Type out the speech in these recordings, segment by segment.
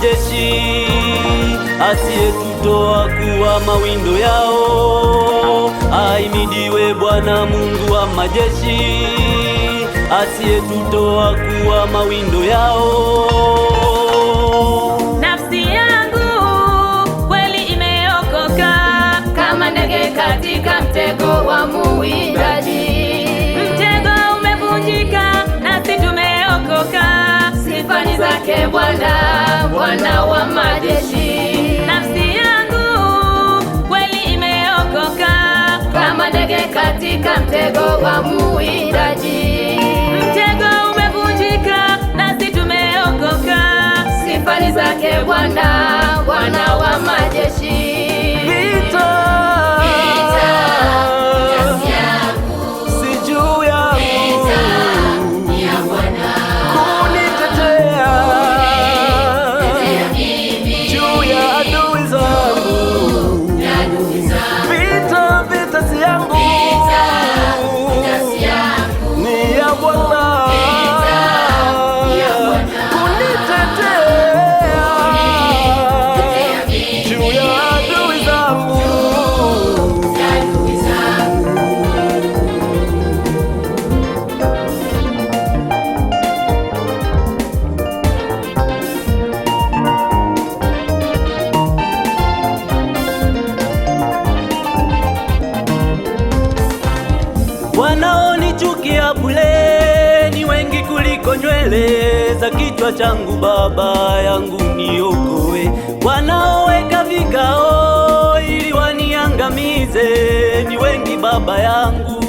majeshi, asiyetutoa kuwa mawindo yao. Ahimidiwe Bwana Mungu wa majeshi, asiyetutoa kuwa mawindo yao. Nafsi yangu kweli imeokoka, kama ndege katika mtego wa muwindaji. Mtego umevunjika, nasi tumeokoka. Sifa ni zake Bwana, Bwana wa majeshi. Nafsi yangu kweli imeokoka, kama ndege katika mtego wa muwindaji. Mtego umevunjika, nasi tumeokoka. Sifa ni zake Bwana, Bwana wa majeshi. Wanaonichukia bure ni wengi kuliko nywele za kichwa changu. Baba yangu niokoe. Wanaoweka vikao ili waniangamize ni wengi. Baba yangu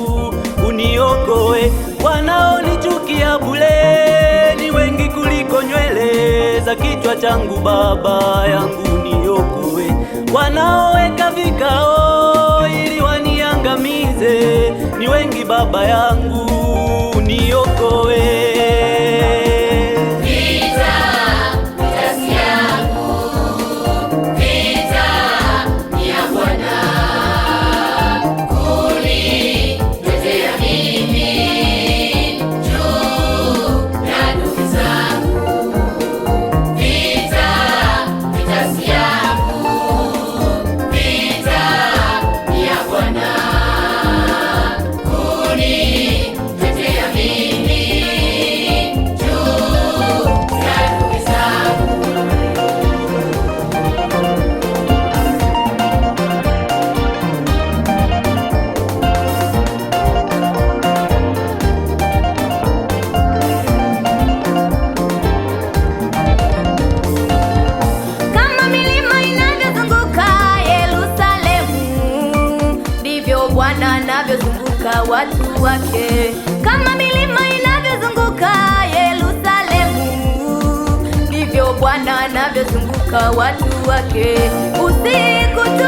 uniokoe. Wanaonichukia bure ni wengi kuliko nywele za kichwa changu. Baba yangu niokoe. Wanaoweka vikao ili waniangamize ni wengi. Baba yangu niokoe. Bwana anavyozunguka watu wake, kama milima inavyozunguka Yerusalemu, ndivyo Bwana anavyozunguka watu wake. Usiku